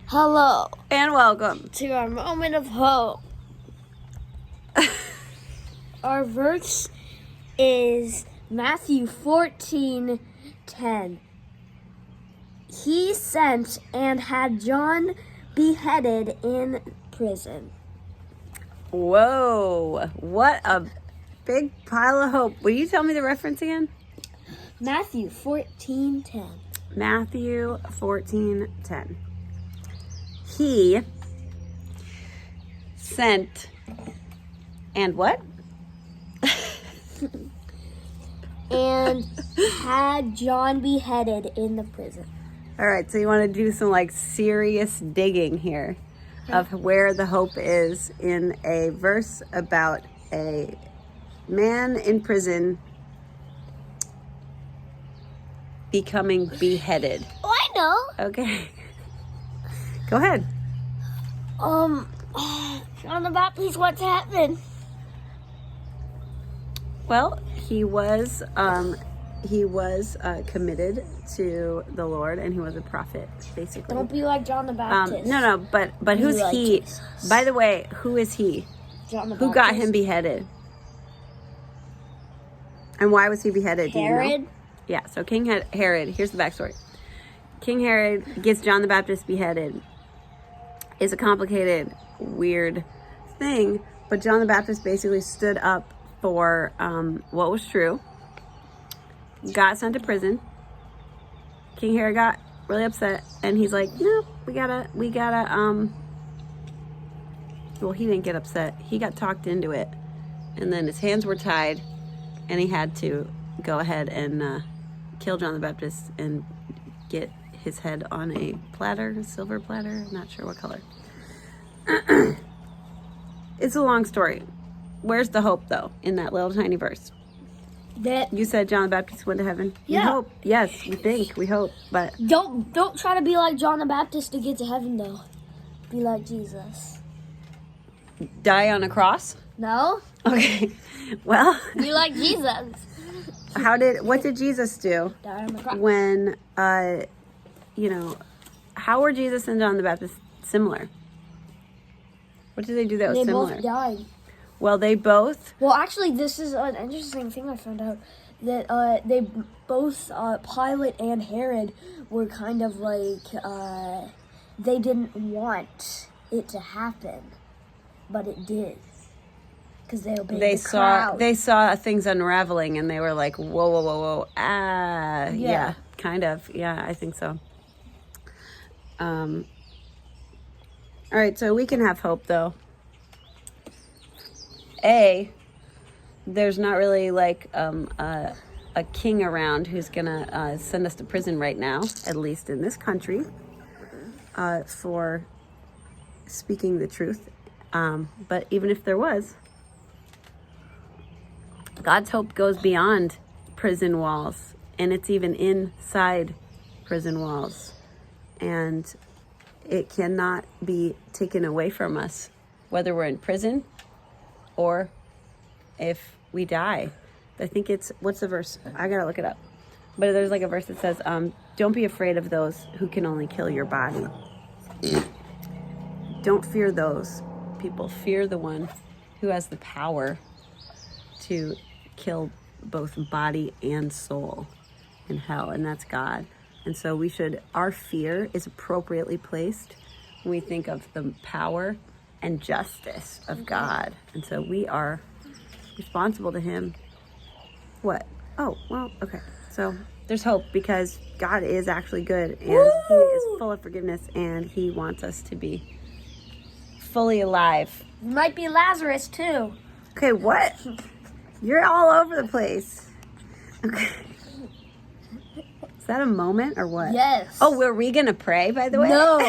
Hello And welcome to our moment of hope. Our verse is Matthew 14:10. He sent and had John beheaded in prison. Whoa, what a big pile of hope. Will you tell me the reference again? Matthew 14:10. Matthew 14:10. He sent and what? And had John beheaded in the prison. All right, so you want to do some serious digging here of where the hope is in a verse about a man in prison becoming beheaded. Oh, I know. Okay. Go ahead. John the Baptist, what's happened? Well, he was committed to the Lord, and he was a prophet, basically. Don't be like John the Baptist. No, but who's like he? Jesus. By the way, who is he? John the Who got him beheaded? And why was he beheaded? Herod? Do you know? Yeah, so King Herod, here's the backstory. King Herod gets John the Baptist beheaded. It's a complicated, weird thing, but John the Baptist basically stood up for what was true, got sent to prison. King Herod got really upset, and he's like, no, we gotta, well, he didn't get upset. He got talked into it, and then his hands were tied, and he had to go ahead and kill John the Baptist and get his head on a platter, a silver platter, I'm not sure what color. It's a long story. Where's the hope, though, in that little tiny verse? That You said John the Baptist went to heaven. Yeah. We hope. Yes, we think. We hope. But don't try to be like John the Baptist to get to heaven, though. Be like Jesus. die on a cross? No? Okay. Well, Be like Jesus. what did Jesus do Die on the cross. when, how were Jesus and John the Baptist similar? What did they do that was They similar? both died. Well, they both. Well, actually, this is an interesting thing I found out. That they both, Pilate and Herod, were kind of like, they didn't want it to happen. But it did. Because they obeyed the crowd. They saw things unraveling, and they were like, whoa. Yeah, kind of. Yeah, I think so. All right, so we can have hope, though. There's not really a king around who's gonna send us to prison right now, at least in this country, for speaking the truth. But even if there was, God's hope goes beyond prison walls, and it's even inside prison walls. And it cannot be taken away from us, whether we're in prison or if we die. I think what's the verse? I gotta look it up. But there's a verse that says, don't be afraid of those who can only kill your body. Don't fear those people. Fear the one who has the power to kill both body and soul in hell, and that's God. And so our fear is appropriately placed when we think of the power and justice of God. And so we are responsible to him. What? Oh, well, okay. So there's hope because God is actually good, and he is full of forgiveness, and he wants us to be fully alive. You might be Lazarus, too. Okay, what? You're all over the place. Okay. Is that a moment or what? Yes. Oh, were we going to pray, by the way? No.